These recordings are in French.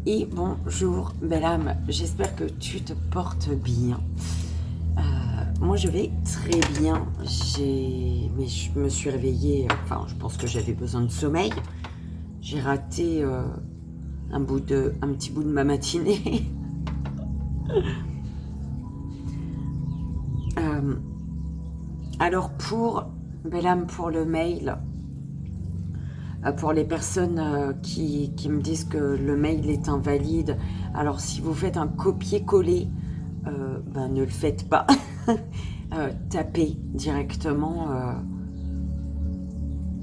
Et bonjour, belle âme, j'espère que tu te portes bien. Moi, je vais très bien. Mais je me suis réveillée, enfin, je pense que j'avais besoin de sommeil. J'ai raté un petit bout de ma matinée. Alors, belle âme, pour le mail, pour les personnes qui me disent que le mail est invalide, alors si vous faites un copier-coller, ne le faites pas. Tapez directement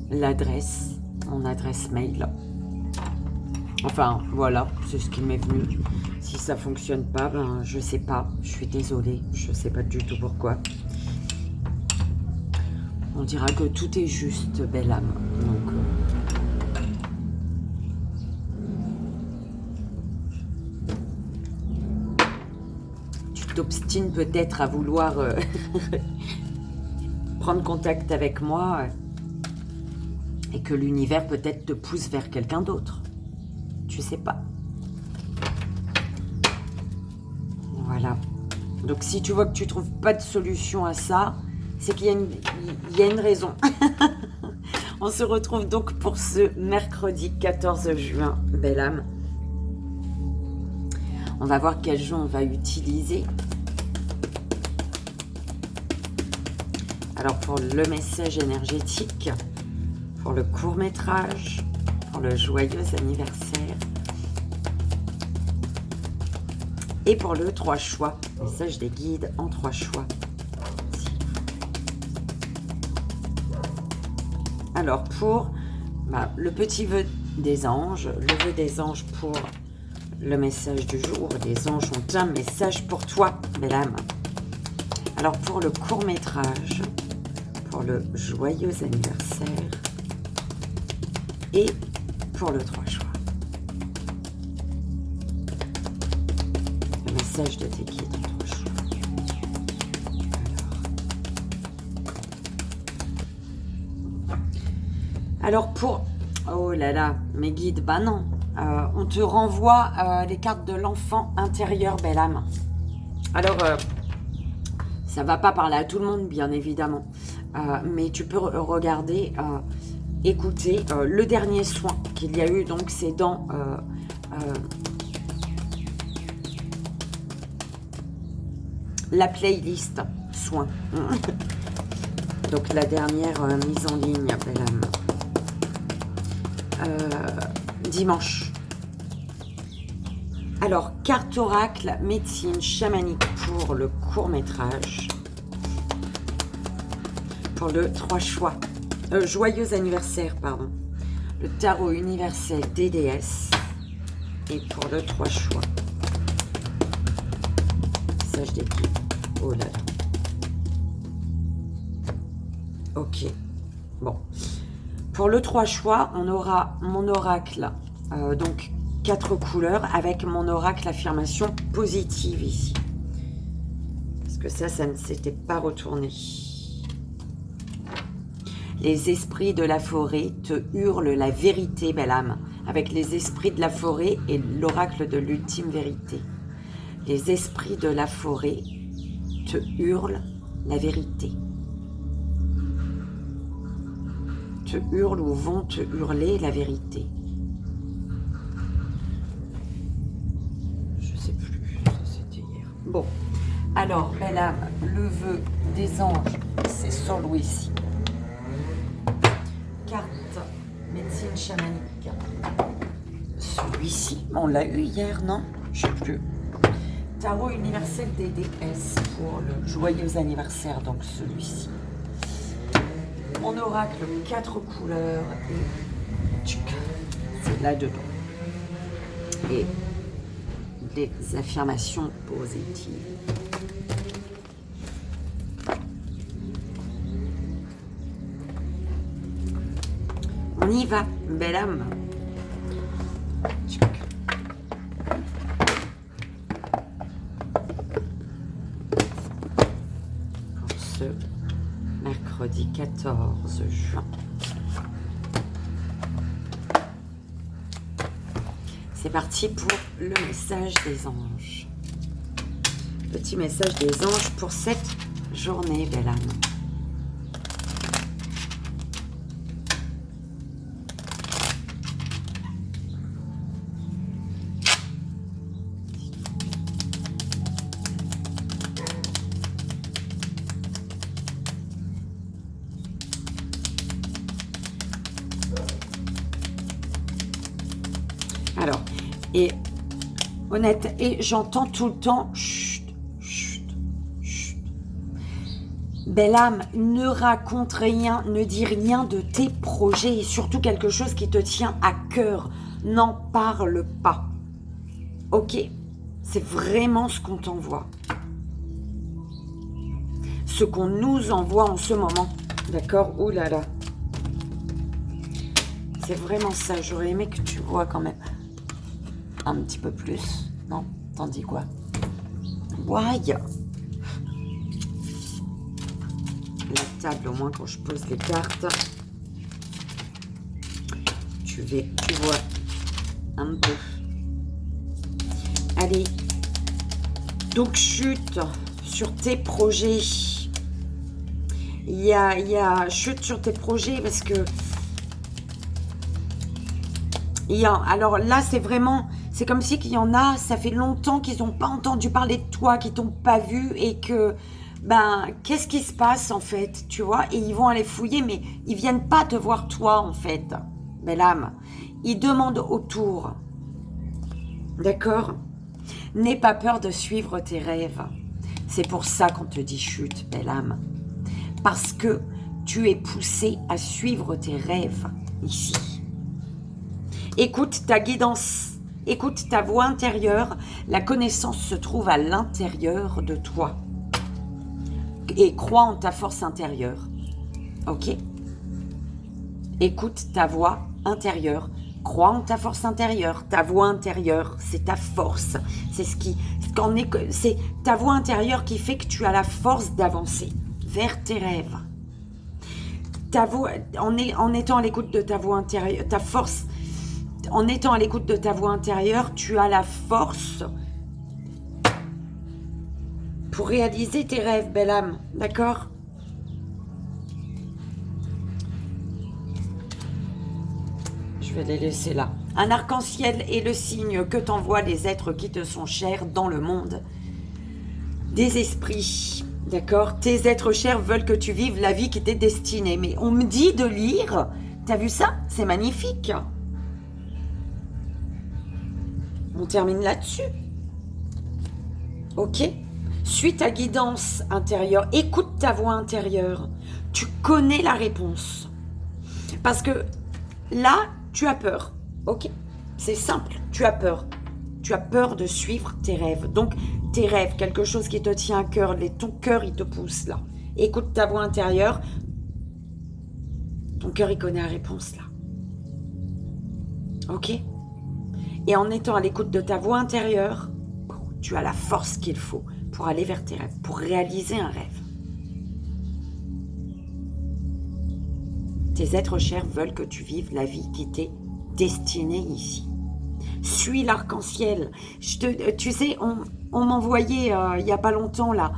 mon adresse mail. Enfin, voilà, c'est ce qui m'est venu. Si ça fonctionne pas, je sais pas. Je suis désolée, je sais pas du tout pourquoi. On dira que tout est juste, belle âme. Donc, tu t'obstines peut-être à vouloir prendre contact avec moi et que l'univers peut-être te pousse vers quelqu'un d'autre. Tu sais pas. Voilà. Donc si tu vois que tu trouves pas de solution à ça, c'est qu'il y a une raison. On se retrouve donc pour ce mercredi 14 juin, belle âme. On va voir quel jeu on va utiliser. Alors pour le message énergétique, pour le court-métrage, pour le joyeux anniversaire et pour le 3 choix, message des guides en 3 choix. Alors pour le petit vœu des anges, le vœu des anges pour le message du jour, les anges ont un message pour toi, belle âme. Alors pour le court-métrage, pour le joyeux anniversaire et pour le 3 choix. Le message de tes guides en 3 choix. Alors pour... Oh là là, mes guides, non. On te renvoie les cartes de l'enfant intérieur, belle âme. Alors, ça va pas parler à tout le monde, bien évidemment. Mais tu peux regarder, écouter le dernier soin qu'il y a eu. Donc, c'est dans... la playlist soins. Donc, la dernière mise en ligne, belle âme. Dimanche. Alors, carte oracle, médecine chamanique pour le court-métrage. Pour le 3 choix. Joyeux anniversaire, pardon. Le tarot universel des déesses. Et pour le 3 choix. Message des guides. Oh là là. Ok. Bon. Pour le 3 choix, on aura mon oracle, donc 4 couleurs, avec mon oracle affirmation positive ici. Parce que ça ne s'était pas retourné. Les esprits de la forêt te hurlent la vérité, belle âme, avec les esprits de la forêt et l'oracle de l'ultime vérité. Les esprits de la forêt te hurlent la vérité. Te hurlent ou vont te hurler la vérité. Je sais plus, ça c'était hier. Bon, alors, belle âme, le vœu des anges, c'est sur Louis. Carte médecine chamanique. Celui-ci, on l'a eu hier, non? Je sais plus. Tarot universel des déesses pour le joyeux anniversaire, donc celui-ci. Mon oracle 4 couleurs et c'est là-dedans. Et des affirmations positives. On y va, belle âme. Pour ce mercredi 14 juin. C'est parti pour le message des anges. Petit message des anges pour cette journée, belle âme. Alors, et honnête, et j'entends tout le temps, chut, chut, chut. Belle âme, ne raconte rien, ne dis rien de tes projets et surtout quelque chose qui te tient à cœur. N'en parle pas. Ok? C'est vraiment ce qu'on t'envoie. Ce qu'on nous envoie en ce moment. D'accord? Ouh là là. C'est vraiment ça. J'aurais aimé que tu vois quand même un petit peu plus. Non? T'en dis quoi? Why? La table, au moins, quand je pose les cartes, tu vois un peu. Allez. Donc, chute sur tes projets. Il y a chute sur tes projets parce que alors là, c'est vraiment, c'est comme si qu'il y en a, ça fait longtemps qu'ils n'ont pas entendu parler de toi, qu'ils t'ont pas vu et que, ben, qu'est-ce qui se passe en fait, tu vois? Et ils vont aller fouiller, mais ils viennent pas te voir toi en fait, belle âme. Ils demandent autour, d'accord? N'aie pas peur de suivre tes rêves. C'est pour ça qu'on te dit chute, belle âme. Parce que tu es poussé à suivre tes rêves ici. Écoute ta guidance, écoute ta voix intérieure. La connaissance se trouve à l'intérieur de toi. Et crois en ta force intérieure. Ok? Écoute ta voix intérieure. Crois en ta force intérieure. Ta voix intérieure, c'est ta force. C'est ta voix intérieure qui fait que tu as la force d'avancer vers tes rêves. Ta voix, en étant à l'écoute de ta voix intérieure, ta force. En étant à l'écoute de ta voix intérieure, tu as la force pour réaliser tes rêves, belle âme. D'accord? Je vais les laisser là. Un arc-en-ciel est le signe que t'envoient les êtres qui te sont chers dans le monde des esprits. D'accord? Tes êtres chers veulent que tu vives la vie qui t'est destinée. Mais on me dit de lire. T'as vu ça? C'est magnifique. On termine là-dessus. Ok? Suis ta guidance intérieure. Écoute ta voix intérieure. Tu connais la réponse. Parce que là, tu as peur. Ok? C'est simple. Tu as peur. Tu as peur de suivre tes rêves. Donc, tes rêves, quelque chose qui te tient à cœur. Ton cœur, il te pousse là. Écoute ta voix intérieure. Ton cœur, il connaît la réponse là. Ok? Et en étant à l'écoute de ta voix intérieure, tu as la force qu'il faut pour aller vers tes rêves, pour réaliser un rêve. Tes êtres chers veulent que tu vives la vie qui t'est destinée ici. Suis l'arc-en-ciel. Tu sais, on m'envoyait il n'y a pas longtemps là.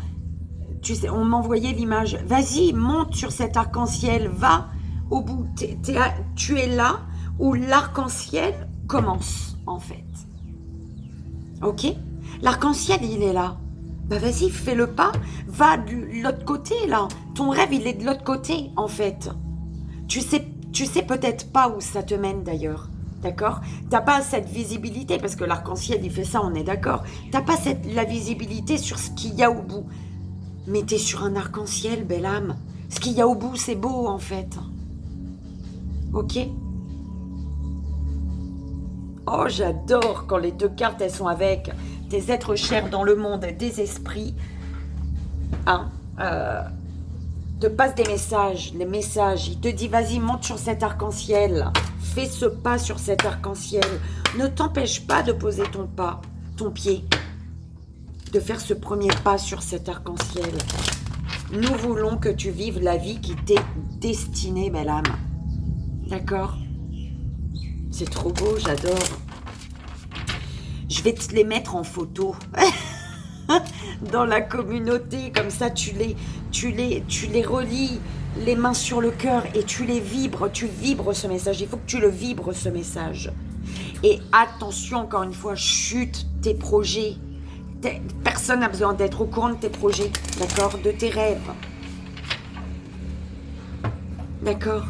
Tu sais, on m'envoyait l'image. Vas-y, monte sur cet arc-en-ciel, va au bout. Tu es là où l'arc-en-ciel commence. En fait. Ok? L'arc-en-ciel, il est là. Bah vas-y, fais le pas. Va de l'autre côté, là. Ton rêve, il est de l'autre côté, en fait. Tu sais peut-être pas où ça te mène, d'ailleurs. D'accord? T'as pas cette visibilité, parce que l'arc-en-ciel, il fait ça, on est d'accord. T'as pas la visibilité sur ce qu'il y a au bout. Mais t'es sur un arc-en-ciel, belle âme. Ce qu'il y a au bout, c'est beau, en fait. Ok? Oh, j'adore quand les deux cartes, elles sont avec tes êtres chers dans le monde des esprits. Te passe des messages, les messages. Il te dit, vas-y, monte sur cet arc-en-ciel. Fais ce pas sur cet arc-en-ciel. Ne t'empêche pas de poser ton pied. De faire ce premier pas sur cet arc-en-ciel. Nous voulons que tu vives la vie qui t'est destinée, belle âme. D'accord ? C'est trop beau, j'adore. Je vais te les mettre en photo dans la communauté, comme ça tu les relis, les mains sur le cœur et tu vibres ce message. Il faut que tu le vibres ce message. Et attention, encore une fois, chute tes projets. Personne n'a besoin d'être au courant de tes projets, d'accord, de tes rêves. D'accord?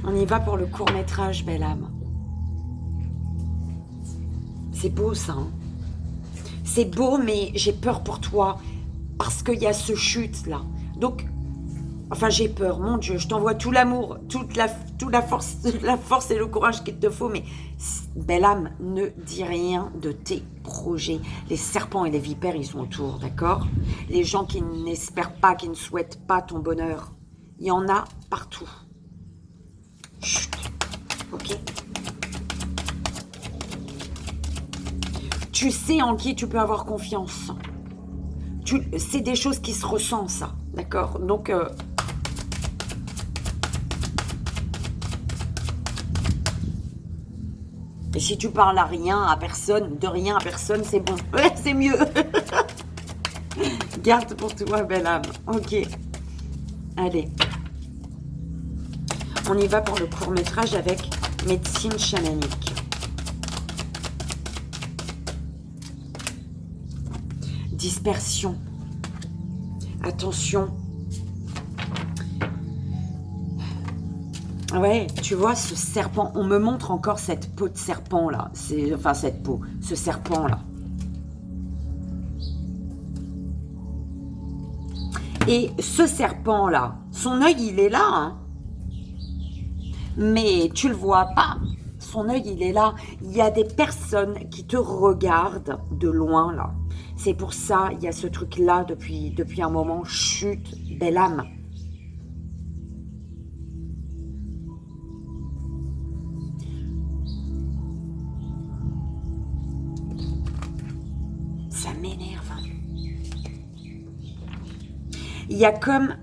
On y va pour le court-métrage, belle âme. C'est beau, ça. Hein, c'est beau, mais j'ai peur pour toi. Parce qu'il y a ce chute-là. Donc, enfin, j'ai peur. Mon Dieu, je t'envoie tout l'amour, toute la force et le courage qu'il te faut. Mais, belle âme, ne dis rien de tes projets. Les serpents et les vipères, ils sont autour, d'accord? Les gens qui n'espèrent pas, qui ne souhaitent pas ton bonheur. Il y en a partout. Chut. Ok? Tu sais en qui tu peux avoir confiance. C'est des choses qui se ressentent, ça. D'accord? Donc, et si tu parles à rien, à personne, de rien à personne, c'est bon. Ouais, c'est mieux. Garde pour toi, belle âme. Ok. Allez. On y va pour le court-métrage avec médecine chamanique. Dispersion. Attention. Ouais, tu vois, ce serpent, on me montre encore cette peau de serpent là. Enfin, cette peau, ce serpent là. Et ce serpent là, son œil il est là, hein. Mais tu le vois pas. Son œil il est là. Il y a des personnes qui te regardent de loin là. C'est pour ça, il y a ce truc-là depuis un moment. Chut, belle âme. Ça m'énerve. Il y a comme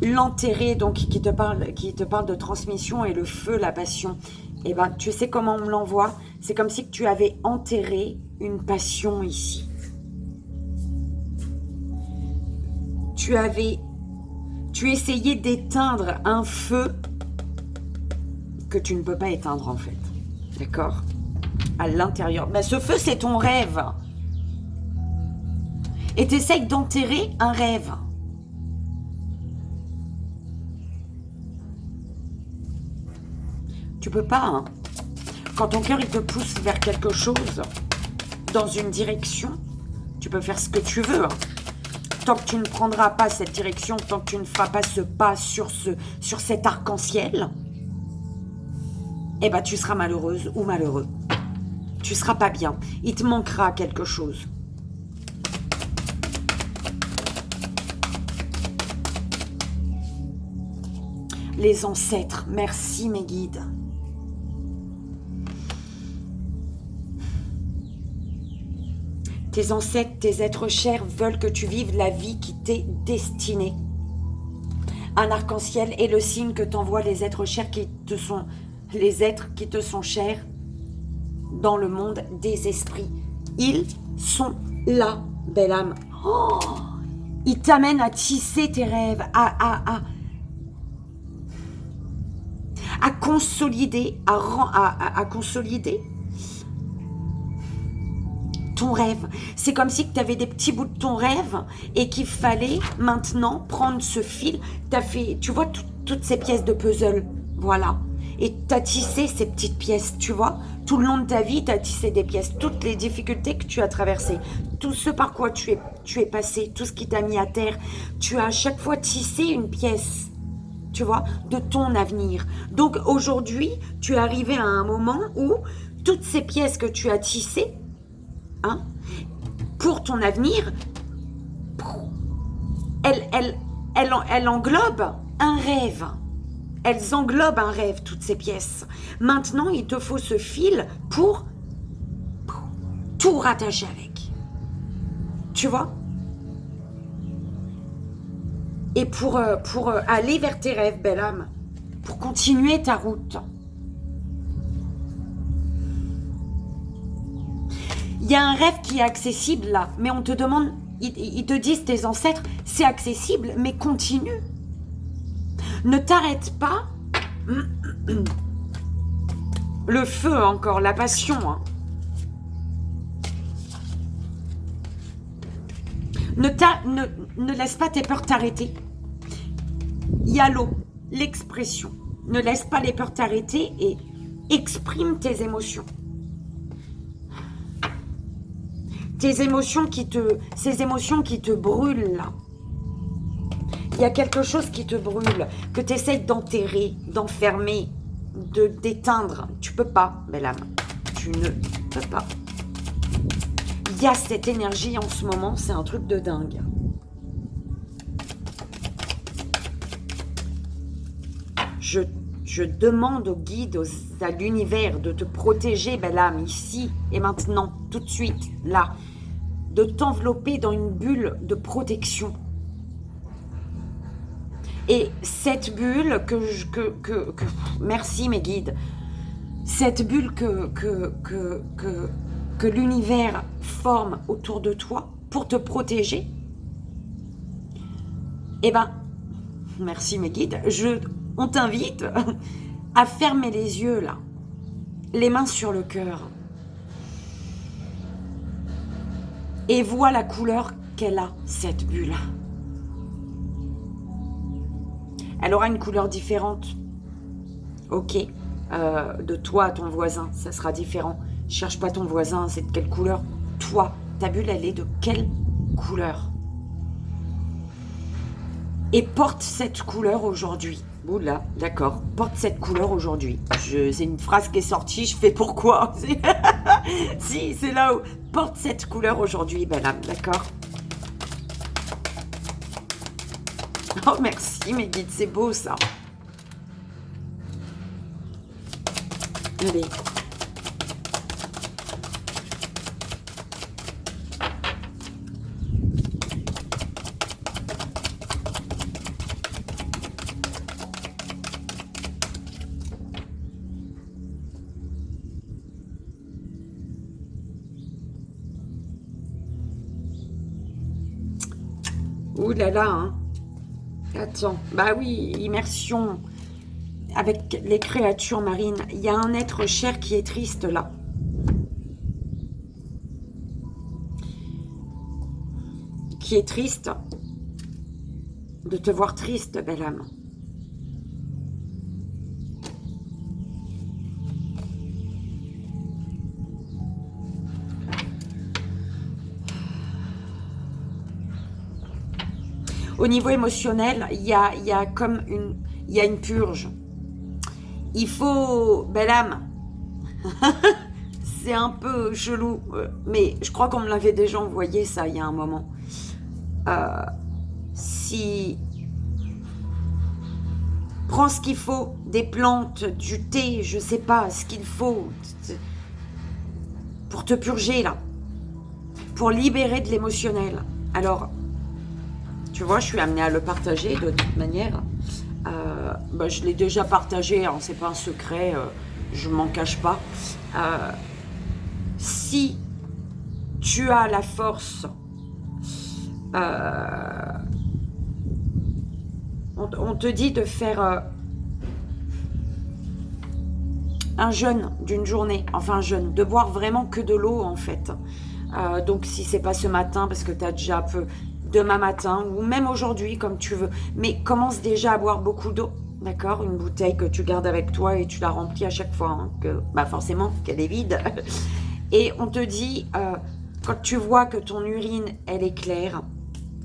l'enterré, donc qui te parle de transmission et le feu, la passion. Eh ben, tu sais comment on me l'envoie? C'est comme si tu avais enterré une passion ici. Tu essayais d'éteindre un feu que tu ne peux pas éteindre en fait. D'accord? À l'intérieur. Mais ce feu, c'est ton rêve. Et tu essayes d'enterrer un rêve. Tu peux pas, hein. Quand ton cœur il te pousse vers quelque chose, dans une direction, tu peux faire ce que tu veux. Hein. Tant que tu ne prendras pas cette direction, tant que tu ne feras pas ce pas sur cet arc-en-ciel, eh ben tu seras malheureuse ou malheureux. Tu seras pas bien. Il te manquera quelque chose. Les ancêtres, merci mes guides. Tes ancêtres, tes êtres chers veulent que tu vives la vie qui t'est destinée. Un arc-en-ciel est le signe que t'envoient les êtres chers les êtres qui te sont chers dans le monde des esprits. Ils sont là, belle âme. Oh, ils t'amènent à tisser tes rêves, à consolider, à consolider ton rêve. C'est comme si tu avais des petits bouts de ton rêve et qu'il fallait maintenant prendre ce fil. Tu vois toutes ces pièces de puzzle, voilà. Et tu as tissé ces petites pièces, tu vois. Tout le long de ta vie, tu as tissé des pièces. Toutes les difficultés que tu as traversées, tout ce par quoi tu es passé, tout ce qui t'a mis à terre, tu as à chaque fois tissé une pièce, tu vois, de ton avenir. Donc aujourd'hui, tu es arrivé à un moment où toutes ces pièces que tu as tissées, hein, pour ton avenir, elles englobent un rêve. Elles englobent un rêve, toutes ces pièces. Maintenant, il te faut ce fil pour tout rattacher avec. Tu vois? Et pour aller vers tes rêves, belle âme, pour continuer ta route. Il y a un rêve qui est accessible là, mais on te demande, ils te disent, tes ancêtres, c'est accessible, mais continue. Ne t'arrête pas. Le feu encore, la passion. Hein. Ne laisse pas tes peurs t'arrêter. Il y a l'eau, l'expression. Ne laisse pas les peurs t'arrêter et exprime tes émotions. Ces émotions qui te brûlent là. Il y a quelque chose qui te brûle, que tu essayes d'enterrer, d'enfermer, d'éteindre. Tu peux pas, belle âme. Tu ne peux pas. Il y a cette énergie en ce moment, c'est un truc de dingue. Je demande aux guides, à l'univers de te protéger, belle âme, ici et maintenant, tout de suite, là. De t'envelopper dans une bulle de protection. Et cette bulle merci mes guides, cette bulle que l'univers forme autour de toi pour te protéger, eh ben, merci mes guides, on t'invite à fermer les yeux là, les mains sur le cœur, et vois la couleur qu'elle a, cette bulle. Elle aura une couleur différente. Ok. De toi à ton voisin, ça sera différent. Cherche pas ton voisin, c'est de quelle couleur? Toi, ta bulle, elle est de quelle couleur? Et porte cette couleur aujourd'hui. Oula, d'accord. Porte cette couleur aujourd'hui. C'est une phrase qui est sortie, je fais pourquoi? Si, c'est là où... Porte cette couleur aujourd'hui, belle âme, d'accord? Oh, merci, mes guides, c'est beau, ça. Allez. Ouh là là, hein. Attends, bah oui, immersion avec les créatures marines. Il y a un être cher qui est triste là. Qui est triste de te voir triste, belle âme. Au niveau émotionnel, il y a comme une purge. Il faut, belle âme, c'est un peu chelou, mais je crois qu'on me l'avait déjà envoyé ça il y a un moment. Si prends ce qu'il faut, des plantes, du thé, je sais pas, ce qu'il faut pour te purger là, pour libérer de l'émotionnel. Alors, tu vois, je suis amenée à le partager de toute manière. Je l'ai déjà partagé, hein, c'est pas un secret, je m'en cache pas. Si tu as la force, on te dit de faire un jeûne d'une journée, enfin un jeûne, de boire vraiment que de l'eau en fait. Donc si c'est pas ce matin parce que tu as déjà un peu... demain matin ou même aujourd'hui comme tu veux, mais commence déjà à boire beaucoup d'eau, d'accord? Une bouteille que tu gardes avec toi et tu la remplis à chaque fois, hein, que forcément qu'elle est vide. Et on te dit, quand tu vois que ton urine elle est claire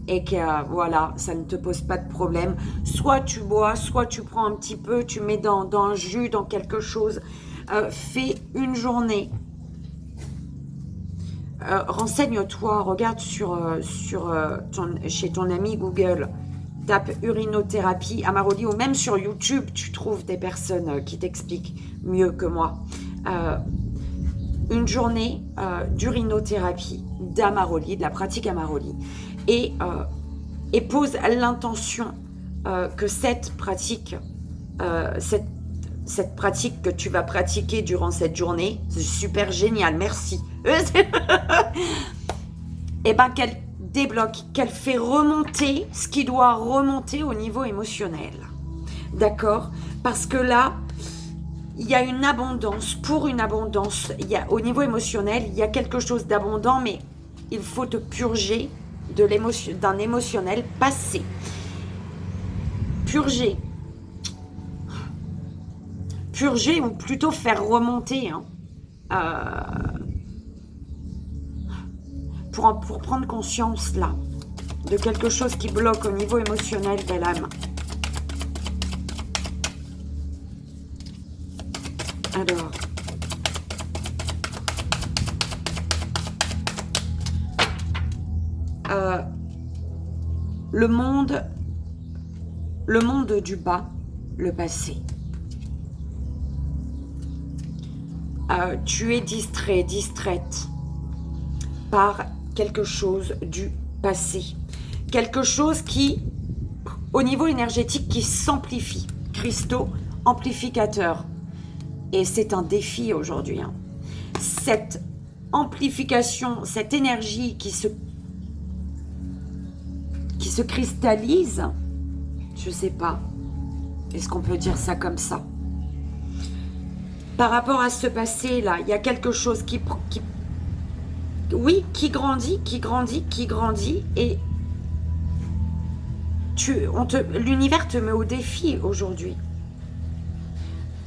et que voilà, ça ne te pose pas de problème, soit tu bois, soit tu prends un petit peu, tu mets dans un jus, dans quelque chose, fais une journée. Renseigne-toi, regarde chez ton ami Google, tape urinothérapie Amaroli, ou même sur YouTube, tu trouves des personnes qui t'expliquent mieux que moi. Une journée d'urinothérapie d'Amaroli, de la pratique Amaroli, et pose l'intention que cette pratique cette pratique que tu vas pratiquer durant cette journée. C'est super génial, merci. Et bien qu'elle débloque, qu'elle fait remonter ce qui doit remonter au niveau émotionnel. D'accord? Parce que là, il y a une abondance, pour une abondance, au niveau émotionnel, il y a quelque chose d'abondant, mais il faut te purger d'un émotionnel passé. Purger ou plutôt faire remonter, hein, pour prendre conscience là de quelque chose qui bloque au niveau émotionnel de l'âme. Alors, le monde du bas, le passé. Tu es distrait, distraite par quelque chose du passé. Quelque chose qui, au niveau énergétique, qui s'amplifie. Cristaux amplificateurs. Et c'est un défi aujourd'hui. Hein. Cette amplification, cette énergie qui se cristallise, je sais pas, est-ce qu'on peut dire ça comme ça? Par rapport à ce passé-là, il y a quelque chose qui grandit, et l'univers te met au défi aujourd'hui.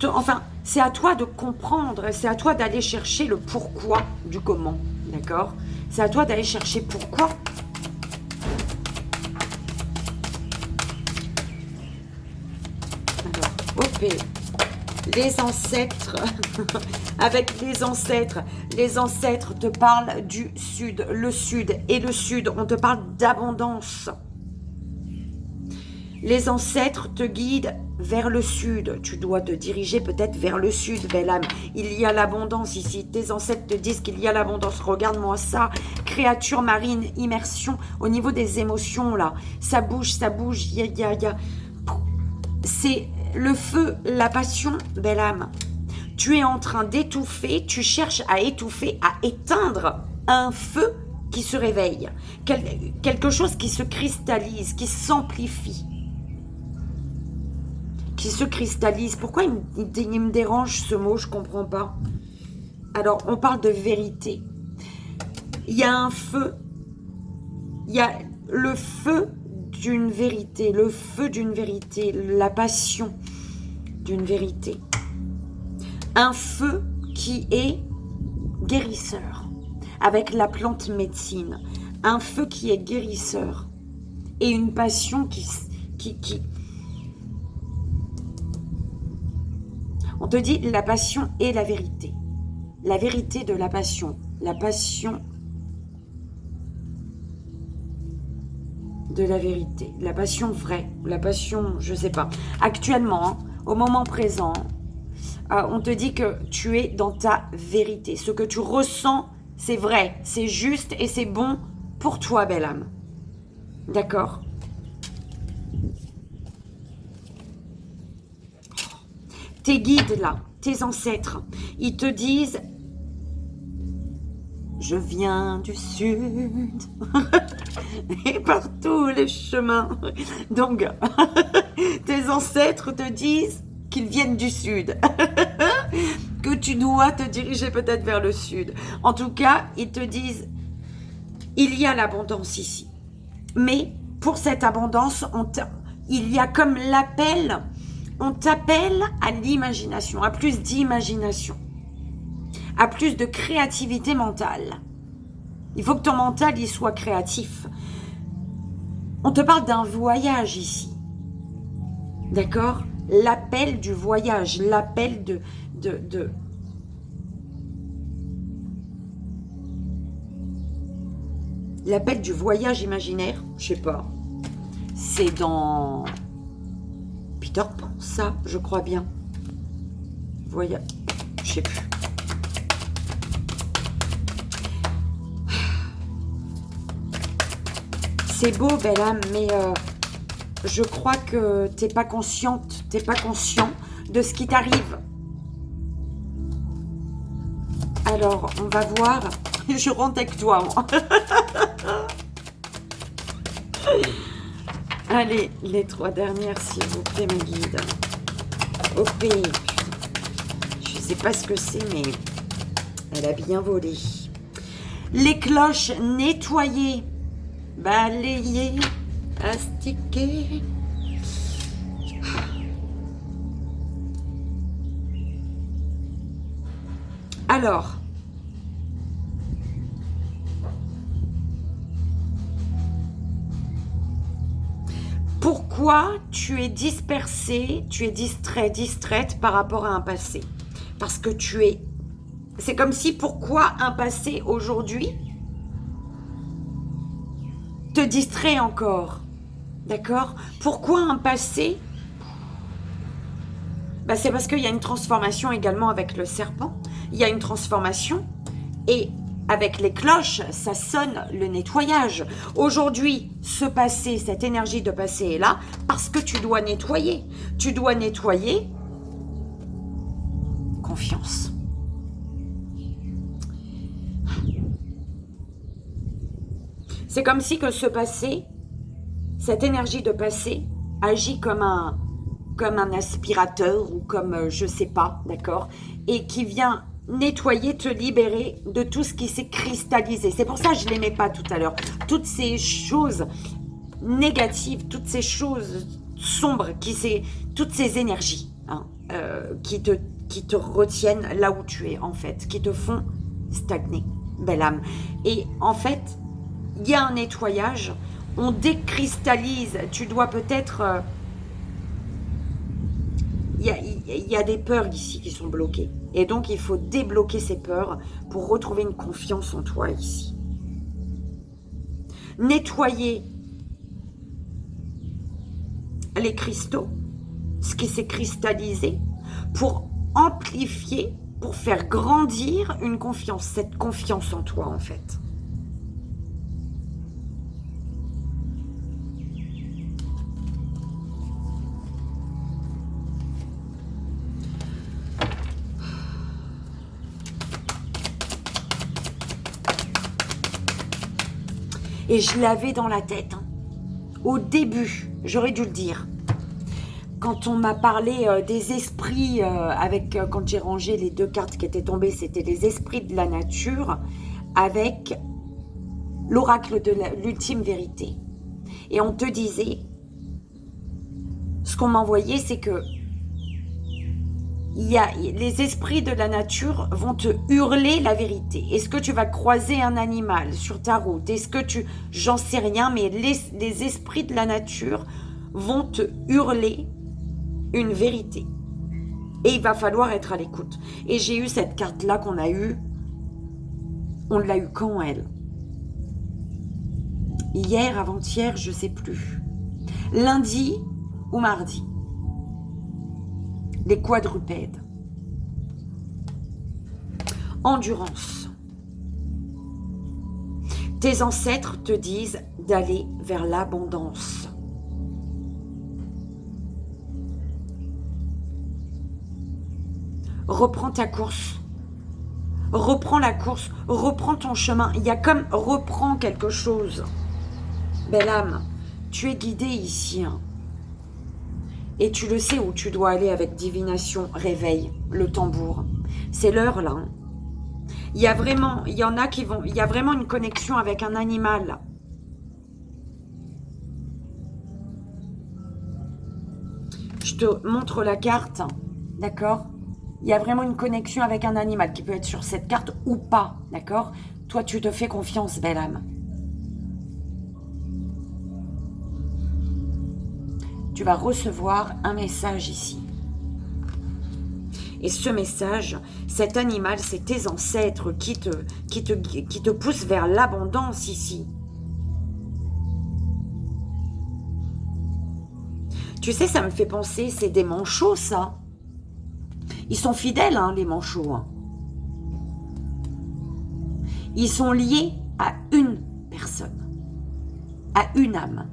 Enfin, c'est à toi de comprendre, c'est à toi d'aller chercher le pourquoi du comment, d'accord? C'est à toi d'aller chercher pourquoi. Alors, OP, les ancêtres, avec les ancêtres te parlent du sud, le sud, on te parle d'abondance. Les ancêtres te guident vers le sud. Tu dois te diriger peut-être vers le sud, belle âme. Il y a l'abondance ici. Tes ancêtres te disent qu'il y a l'abondance. Regarde-moi ça. Créature marine, immersion au niveau des émotions, là. Ça bouge. C'est le feu, la passion, belle âme. Tu es en train d'étouffer. Tu cherches à étouffer, à éteindre un feu qui se réveille. Quelque chose qui se cristallise, qui s'amplifie. Qui se cristallise. Pourquoi il me dérange ce mot? Je comprends pas. Alors, on parle de vérité. Il y a un feu. Il y a le feu d'une vérité. Le feu d'une vérité. La passion d'une vérité. Un feu qui est guérisseur. Avec la plante médecine. Un feu qui est guérisseur. Et une passion qui on te dit la passion et la vérité. La vérité de la passion. La passion de la vérité. La passion vraie. La passion, je sais pas. Actuellement, hein, au moment présent, on te dit que tu es dans ta vérité. Ce que tu ressens, c'est vrai, c'est juste et c'est bon pour toi, belle âme. D'accord ? Tes guides là, tes ancêtres, ils te disent « Je viens du sud » et par tous les chemins. Donc, tes ancêtres te disent qu'ils viennent du sud, que tu dois te diriger peut-être vers le sud. En tout cas, ils te disent « Il y a l'abondance ici. » Mais pour cette abondance, il y a comme l'appel... On t'appelle à l'imagination, à plus d'imagination, à plus de créativité mentale. Il faut que ton mental y soit créatif. On te parle d'un voyage ici. D'accord? L'appel du voyage, l'appel de... L'appel du voyage imaginaire, je sais pas. C'est dans... Peter Pan, ça, je crois bien. Voyage, je sais plus. C'est beau, belle âme, mais Je crois que tu n'es pas consciente, tu n'es pas conscient de ce qui t'arrive. Alors, on va voir. Je rentre avec toi, moi. Allez, les 3 dernières, s'il vous plaît, mes guides. Ok, putain. Je sais pas ce que c'est, mais elle a bien volé. Les cloches nettoyées, balayées, astiquées. Alors, pourquoi tu es dispersé, tu es distrait, distraite par rapport à un passé? Parce que tu es... C'est comme si, pourquoi un passé aujourd'hui te distrait encore? D'accord? Pourquoi un passé? Bah, c'est parce qu'il y a une transformation également avec le serpent. Il y a une transformation et avec les cloches, ça sonne le nettoyage. Aujourd'hui, ce passé, cette énergie de passé est là parce que tu dois nettoyer. Tu dois nettoyer confiance. C'est comme si que ce passé, cette énergie de passé, agit comme un aspirateur ou comme je sais pas, d'accord, et qui vient nettoyer, te libérer de tout ce qui s'est cristallisé. C'est pour ça que je ne l'aimais pas tout à l'heure. Toutes ces choses négatives, toutes ces choses sombres, toutes ces énergies hein, qui te retiennent là où tu es en fait, qui te font stagner, belle âme. Et en fait, il y a un nettoyage, on décristallise, tu dois peut-être... Il y a des peurs ici qui sont bloquées. Et donc, il faut débloquer ces peurs pour retrouver une confiance en toi ici. Nettoyer les cristaux, ce qui s'est cristallisé, pour amplifier, pour faire grandir une confiance, cette confiance en toi en fait. Et je l'avais dans la tête. Hein. Au début, j'aurais dû le dire. Quand on m'a parlé des esprits, quand j'ai rangé les 2 cartes qui étaient tombées, c'était les esprits de la nature avec l'oracle de l'ultime vérité. Et on te disait, ce qu'on m'envoyait, c'est que les esprits de la nature vont te hurler la vérité. Est-ce que tu vas croiser un animal sur ta route? Est-ce que j'en sais rien, mais les esprits de la nature vont te hurler une vérité. Et il va falloir être à l'écoute. Et j'ai eu cette carte-là qu'on a eue. On l'a eu quand, elle? Hier, avant-hier, je ne sais plus. Lundi ou mardi. Les quadrupèdes. Endurance. Tes ancêtres te disent d'aller vers l'abondance. Reprends ta course. Reprends la course. Reprends ton chemin. Il y a comme reprends quelque chose. Belle âme, tu es guidée ici. Hein. Et tu le sais où tu dois aller avec divination, réveil, le tambour. C'est l'heure là. Hein. Il y a vraiment une connexion avec un animal. Je te montre la carte, d'accord? Il y a vraiment une connexion avec un animal qui peut être sur cette carte ou pas, d'accord? Toi, tu te fais confiance, belle âme. Tu vas recevoir un message ici. Et ce message, cet animal, c'est tes ancêtres qui te poussent vers l'abondance ici. Tu sais, ça me fait penser, c'est des manchots, ça. Ils sont fidèles, hein, les manchots. Hein. Ils sont liés à une personne, à une âme.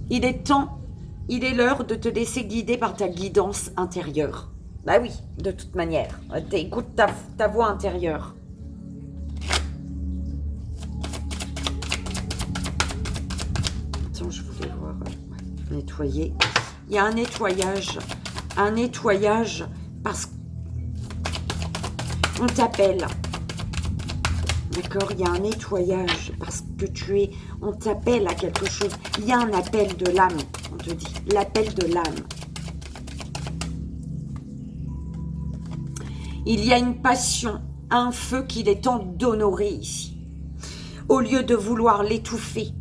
Il est temps, il est l'heure de te laisser guider par ta guidance intérieure. Bah oui, de toute manière. Écoute ta voix intérieure. Attends, je voulais voir. Ouais, nettoyer. Il y a un nettoyage. Un nettoyage parce qu'on t'appelle. D'accord, il y a un nettoyage parce que on t'appelle à quelque chose. Il y a un appel de l'âme, on te dit. L'appel de l'âme. Il y a une passion, un feu qu'il est temps d'honorer ici. Au lieu de vouloir l'étouffer,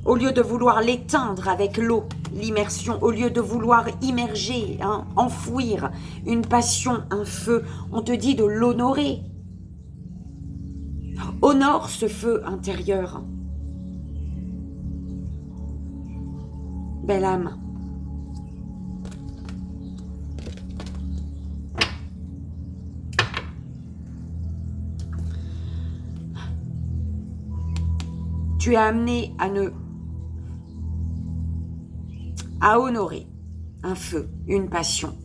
au lieu de vouloir l'éteindre avec l'eau, l'immersion, au lieu de vouloir immerger, enfouir une passion, un feu, on te dit de l'honorer. Honore ce feu intérieur. Belle âme. Tu es amené à honorer un feu, une passion.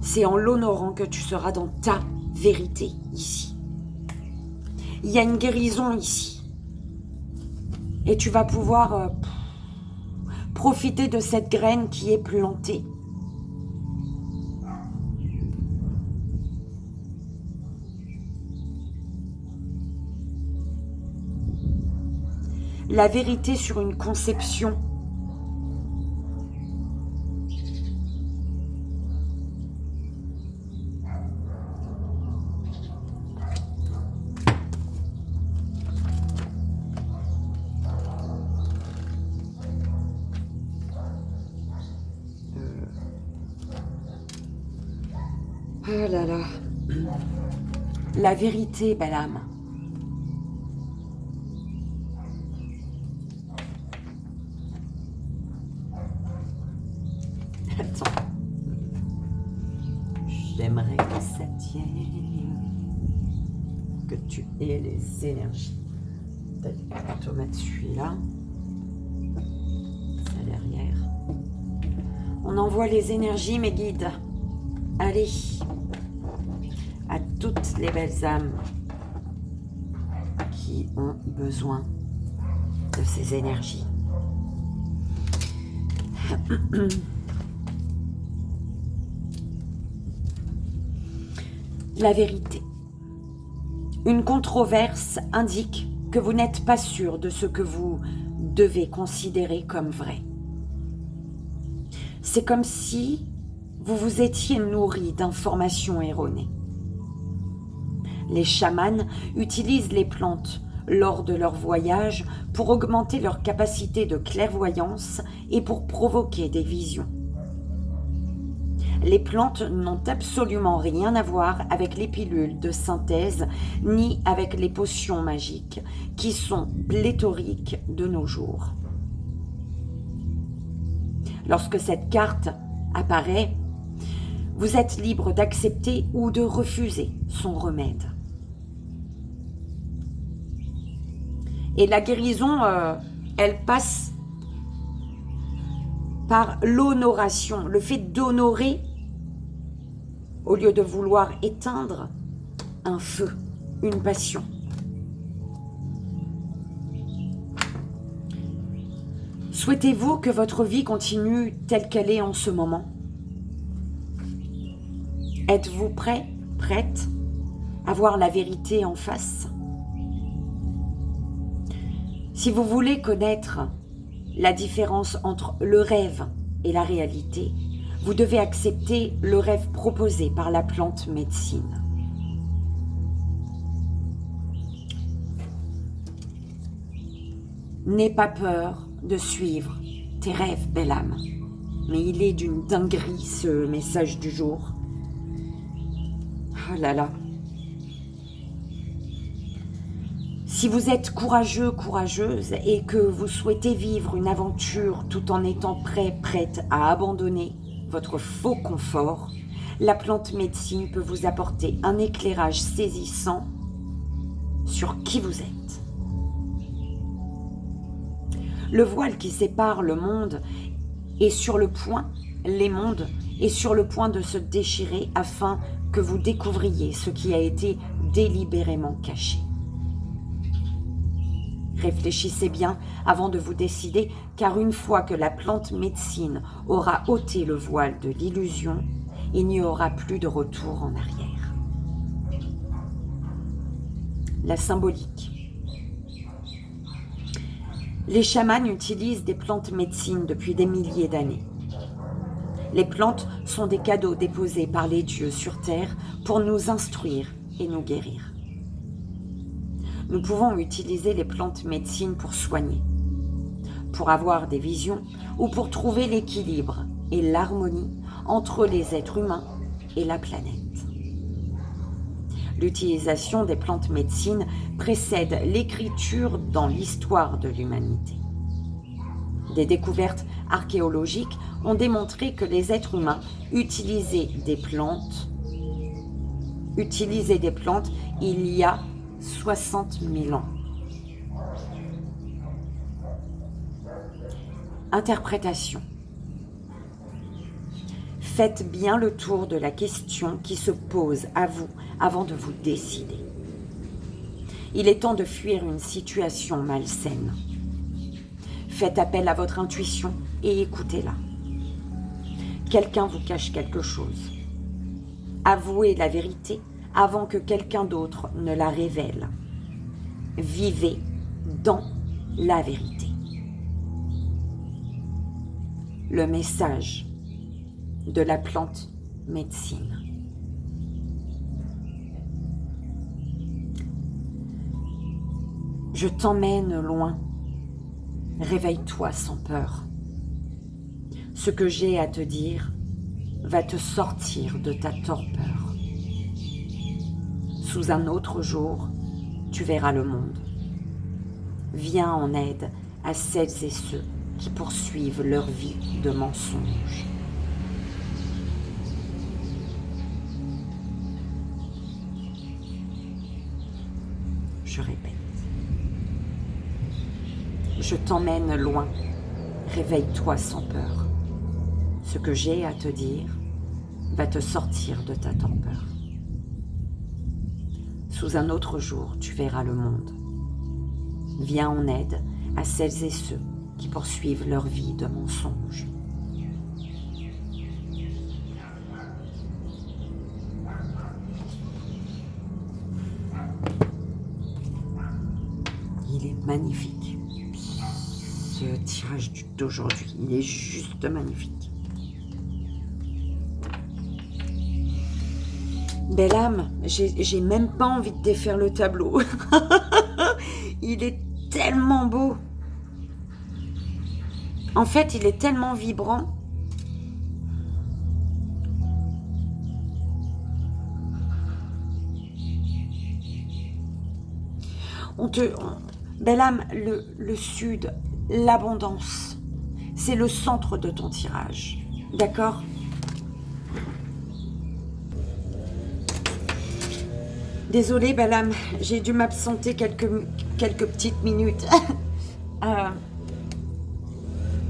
C'est en l'honorant que tu seras dans ta vérité ici. Il y a une guérison ici. Et tu vas pouvoir profiter de cette graine qui est plantée. La vérité sur une conception. Oh là là. La vérité, belle âme. Attends. J'aimerais que ça tienne. Que tu aies les énergies. On va mettre celui-là. Ça derrière. On envoie les énergies, mes guides. Allez. À toutes les belles âmes qui ont besoin de ces énergies. La vérité. Une controverse indique que vous n'êtes pas sûr de ce que vous devez considérer comme vrai. C'est comme si vous vous étiez nourri d'informations erronées. Les chamans utilisent les plantes lors de leur voyage pour augmenter leur capacité de clairvoyance et pour provoquer des visions. Les plantes n'ont absolument rien à voir avec les pilules de synthèse ni avec les potions magiques qui sont pléthoriques de nos jours. Lorsque cette carte apparaît, vous êtes libre d'accepter ou de refuser son remède. Et la guérison, elle passe par l'honoration, le fait d'honorer au lieu de vouloir éteindre un feu, une passion. Souhaitez-vous que votre vie continue telle qu'elle est en ce moment? Êtes-vous prêt, prête à voir la vérité en face? Si vous voulez connaître la différence entre le rêve et la réalité, vous devez accepter le rêve proposé par la plante médecine. N'aie pas peur de suivre tes rêves, belle âme. Mais il est d'une dinguerie ce message du jour. Oh là là. Si vous êtes courageux, courageuse et que vous souhaitez vivre une aventure tout en étant prêt, prête à abandonner votre faux confort, la plante médecine peut vous apporter un éclairage saisissant sur qui vous êtes. Le voile qui sépare le monde est sur le point, les mondes, est sur le point de se déchirer afin que vous découvriez ce qui a été délibérément caché. Réfléchissez bien avant de vous décider, car une fois que la plante médecine aura ôté le voile de l'illusion, il n'y aura plus de retour en arrière. La symbolique. Les chamans utilisent des plantes médecines depuis des milliers d'années. Les plantes sont des cadeaux déposés par les dieux sur terre pour nous instruire et nous guérir. Nous pouvons utiliser les plantes médecines pour soigner, pour avoir des visions ou pour trouver l'équilibre et l'harmonie entre les êtres humains et la planète. L'utilisation des plantes médecines précède l'écriture dans l'histoire de l'humanité. Des découvertes archéologiques ont démontré que les êtres humains utilisaient des plantes il y a 60 000 ans. Interprétation. Faites bien le tour de la question qui se pose à vous avant de vous décider. Il est temps de fuir une situation malsaine. Faites appel à votre intuition et écoutez-la. Quelqu'un vous cache quelque chose. Avouez la vérité avant que quelqu'un d'autre ne la révèle. Vivez dans la vérité. Le message de la plante médecine. Je t'emmène loin. Réveille-toi sans peur. Ce que j'ai à te dire va te sortir de ta torpeur. Sous un autre jour, tu verras le monde. Viens en aide à celles et ceux qui poursuivent leur vie de mensonges. Je répète. Je t'emmène loin. Réveille-toi sans peur. Ce que j'ai à te dire va te sortir de ta torpeur. Sous un autre jour, tu verras le monde. Viens en aide à celles et ceux qui poursuivent leur vie de mensonges. Il est magnifique. Ce tirage d'aujourd'hui, il est juste magnifique. Belle âme, j'ai même pas envie de défaire le tableau. Il est tellement beau. En fait, il est tellement vibrant. Belle âme, le sud, l'abondance, c'est le centre de ton tirage. D'accord ? Désolée, belle âme, j'ai dû m'absenter quelques petites minutes.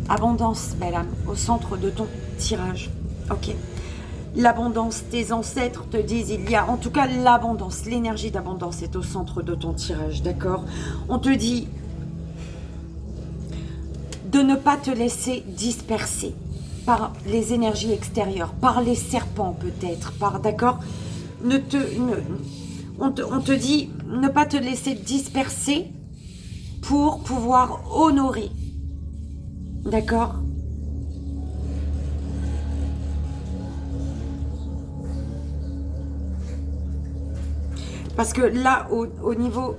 Abondance, belle âme, au centre de ton tirage. Ok. L'abondance, tes ancêtres te disent, il y a, en tout cas, l'abondance, l'énergie d'abondance est au centre de ton tirage, d'accord? On te dit de ne pas te laisser disperser par les énergies extérieures, par les serpents peut-être, d'accord? On te dit ne pas te laisser disperser pour pouvoir honorer. D'accord? Parce que là, au niveau,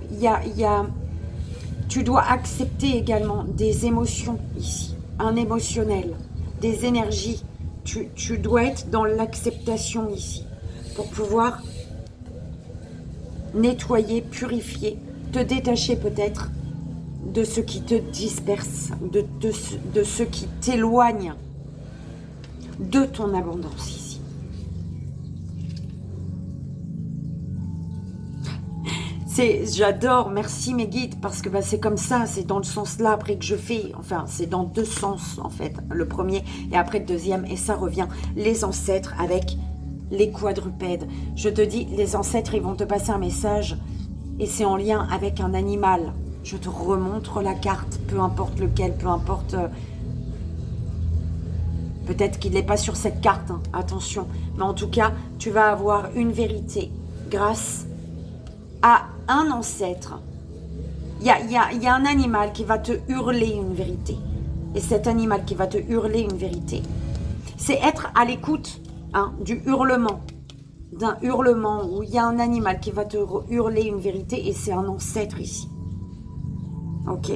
tu dois accepter également des émotions ici, un émotionnel, des énergies. Tu dois être dans l'acceptation ici pour pouvoir nettoyer, purifier, te détacher peut-être de ce qui te disperse, de ce qui t'éloigne de ton abondance ici. J'adore, merci mes guides, parce que bah, c'est comme ça, c'est dans le sens-là après que je fais, enfin, c'est dans deux sens, en fait. Le premier et après le deuxième, et ça revient. Les ancêtres avec les quadrupèdes. Je te dis, les ancêtres, ils vont te passer un message, et c'est en lien avec un animal. Je te remontre la carte, peu importe lequel, peu importe... Peut-être qu'il n'est pas sur cette carte, hein, attention. Mais en tout cas, tu vas avoir une vérité grâce à un ancêtre. Il y a un animal qui va te hurler une vérité. Et cet animal qui va te hurler une vérité, c'est être à l'écoute du hurlement. D'un hurlement où il y a un animal qui va te hurler une vérité et c'est un ancêtre ici. Ok.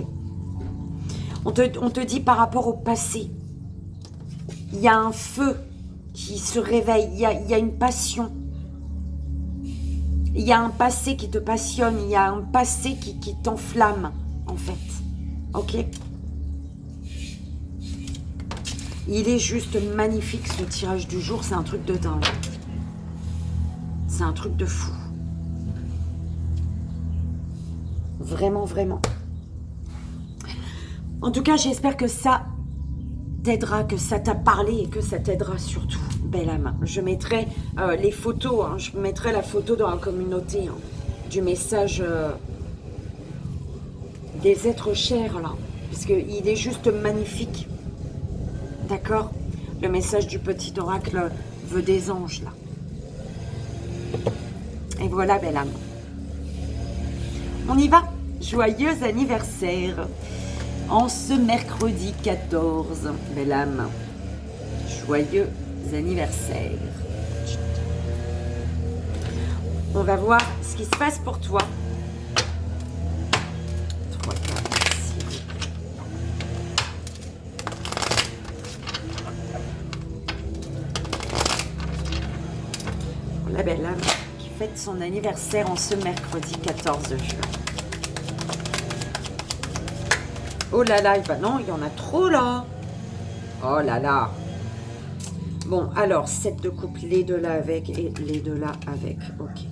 On te dit par rapport au passé, il y a un feu qui se réveille, il y a une passion. Il y a un passé qui te passionne, il y a un passé qui t'enflamme, en fait. Ok? Il est juste magnifique, ce tirage du jour, c'est un truc de dingue. C'est un truc de fou. Vraiment, vraiment. En tout cas, j'espère que ça t'aidera, que ça t'a parlé et que ça t'aidera surtout. Belle âme. Je mettrai les photos, je mettrai la photo dans la communauté du message des êtres chers là, parce qu'il est juste magnifique. D'accord? Le message du petit oracle vœu des anges là. Et voilà, belle âme. On y va. Joyeux anniversaire en ce mercredi 14, belle âme. Joyeux anniversaire. On va voir ce qui se passe pour toi. 3, 4, 6. La belle âme qui fête son anniversaire en ce mercredi 14 juin. Oh là là, bah non, il y en a trop là. Oh là là. Bon, alors, 7 de coupe, les deux là avec et les deux là avec. Ok.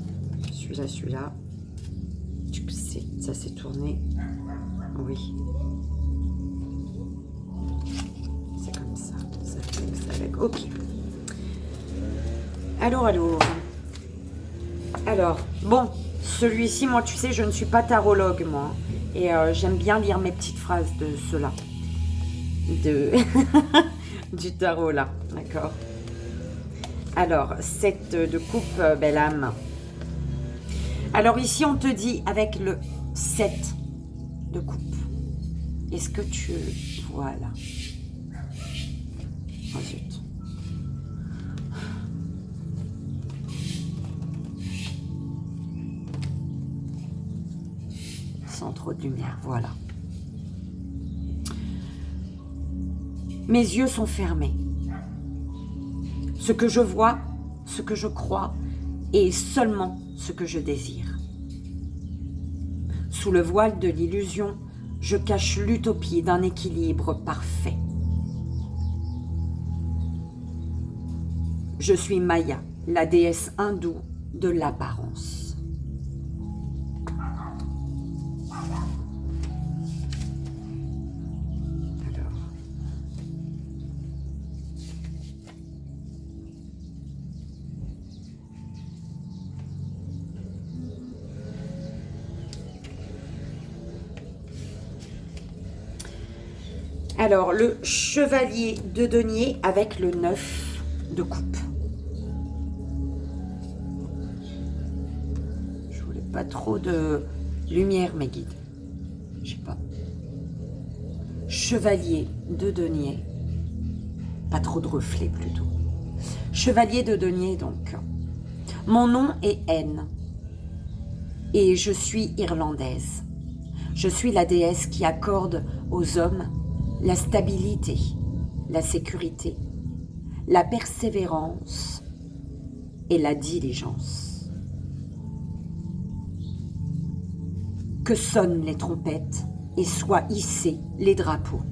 Celui-là. Ça s'est tourné. Oui. C'est comme ça. Ça avec. Ok. Alors, bon, celui-ci, moi, tu sais, je ne suis pas tarologue, moi. Et j'aime bien lire mes petites phrases de cela. Du tarot, là. D'accord? Alors, 7 de coupe, belle âme. Alors, ici, on te dit, avec le 7 de coupe, est-ce que tu vois, là? Oh, zut. Sans trop de lumière, voilà. Mes yeux sont fermés. Ce que je vois, ce que je crois, est seulement ce que je désire. Sous le voile de l'illusion, je cache l'utopie d'un équilibre parfait. Je suis Maya, la déesse hindoue de l'apparence. Alors, le chevalier de denier avec le 9 de coupe. Je voulais pas trop de lumière, mes guides. Je sais pas. Chevalier de denier. Pas trop de reflets, plutôt. Chevalier de denier, donc. Mon nom est N. Et je suis irlandaise. Je suis la déesse qui accorde aux hommes la stabilité, la sécurité, la persévérance et la diligence. Que sonnent les trompettes et soient hissés les drapeaux.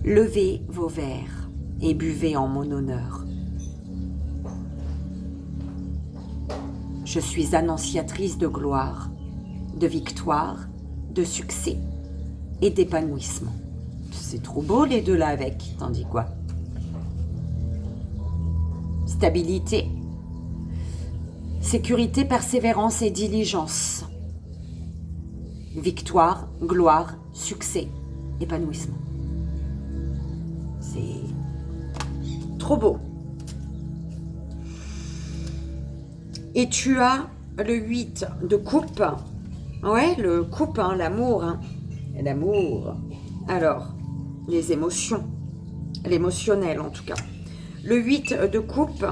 Levez vos verres et buvez en mon honneur. Je suis annonciatrice de gloire, de victoire, de succès et d'épanouissement. C'est trop beau les deux là avec, t'en dis quoi? Stabilité, sécurité, persévérance et diligence. Victoire, gloire, succès, épanouissement. C'est trop beau. Et tu as le 8 de coupe. Ouais, le coupe, hein, l'amour. Hein. L'amour. Alors, les émotions. L'émotionnel, en tout cas. Le 8 de coupe.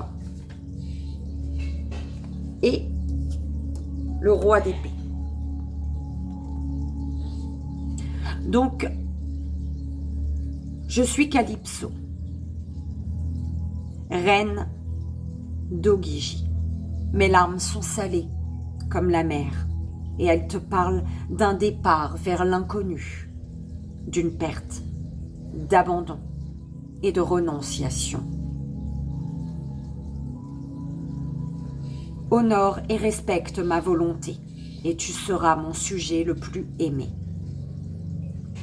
Et le roi d'épée. Donc, je suis Calypso. Reine d'Ogiji. Mes larmes sont salées comme la mer et elles te parlent d'un départ vers l'inconnu, d'une perte, d'abandon et de renonciation. Honore et respecte ma volonté et tu seras mon sujet le plus aimé.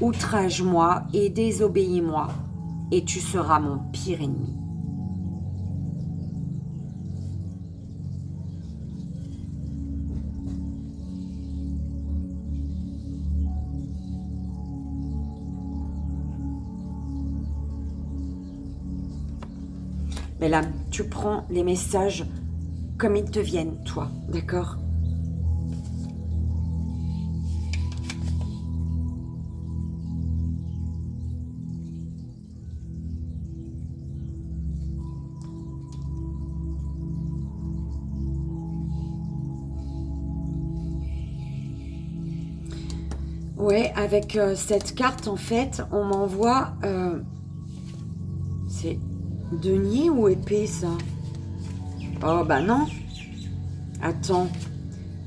Outrage-moi et désobéis-moi et tu seras mon pire ennemi. Mais là, tu prends les messages comme ils te viennent, toi, d'accord? Ouais, avec cette carte, en fait, on m'envoie... c'est denier ou épée, ça? Oh, bah non. Attends.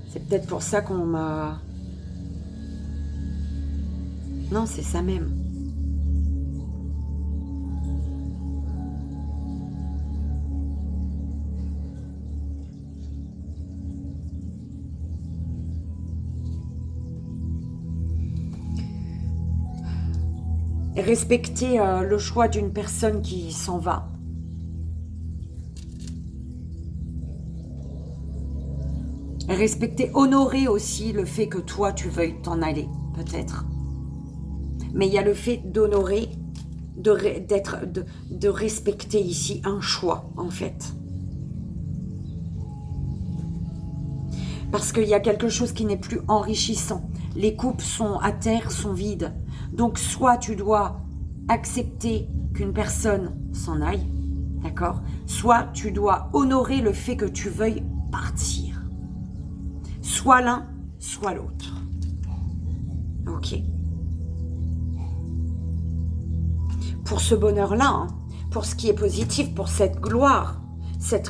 C'est peut-être pour ça qu'on m'a... Non, c'est ça même. Respecter le choix d'une personne qui s'en va. Respecter, honorer aussi le fait que toi, tu veuilles t'en aller, peut-être. Mais il y a le fait d'honorer, de respecter ici un choix, en fait. Parce qu'il y a quelque chose qui n'est plus enrichissant. Les coupes sont à terre, sont vides. Donc, soit tu dois accepter qu'une personne s'en aille, d'accord? Soit tu dois honorer le fait que tu veuilles partir. Soit l'un, soit l'autre. Ok. Pour ce bonheur-là, hein, pour ce qui est positif, pour cette gloire, cette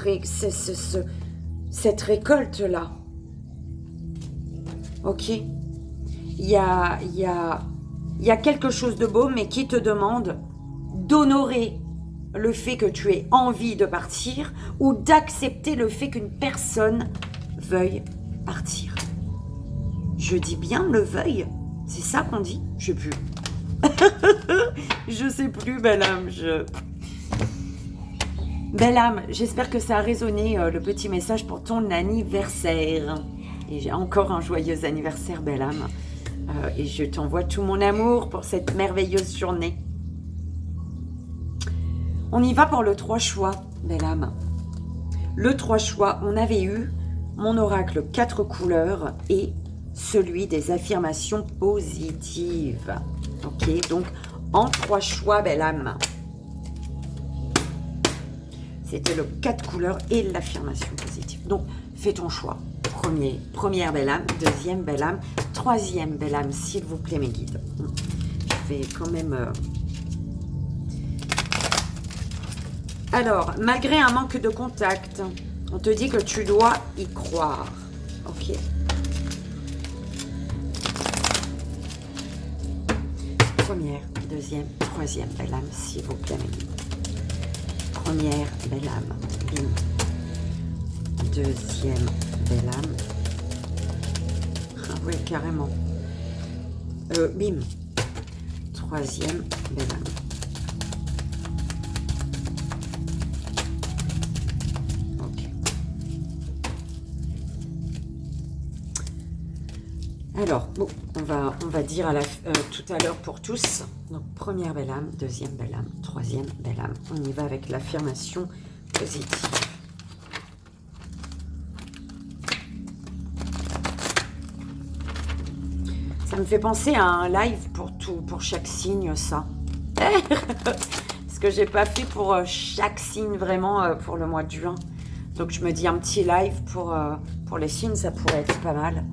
récolte-là. Ok. Il y a quelque chose de beau, mais qui te demande d'honorer le fait que tu aies envie de partir ou d'accepter le fait qu'une personne veuille partir. Je dis bien le veuille. C'est ça qu'on dit? Je sais plus. Je sais plus, belle âme. Belle âme, j'espère que ça a résonné le petit message pour ton anniversaire. Et j'ai encore un joyeux anniversaire, belle âme. Et je t'envoie tout mon amour pour cette merveilleuse journée. On y va pour le 3 choix, belle âme. Le 3 choix, on avait eu mon oracle 4 couleurs et celui des affirmations positives. Ok, donc en 3 choix, belle âme. C'était le 4 couleurs et l'affirmation positive. Donc, fais ton choix. Première belle âme, deuxième belle âme, troisième belle âme, s'il vous plaît, mes guides. Je vais quand même... Alors, malgré un manque de contact, on te dit que tu dois y croire. Ok. Première, deuxième, troisième belle âme, s'il vous plaît, mes guides. Première belle âme, bim. Deuxième belle âme. Ah ouais, carrément. Bim. Troisième, belle âme. Ok. Alors, bon, on va dire tout à l'heure pour tous. Donc, première belle âme, deuxième belle âme, troisième belle âme. On y va avec l'affirmation positive. Ça me fait penser à un live pour chaque signe, ça. Parce que j'ai pas fait pour chaque signe vraiment pour le mois de juin. Donc je me dis un petit live pour les signes, ça pourrait être pas mal.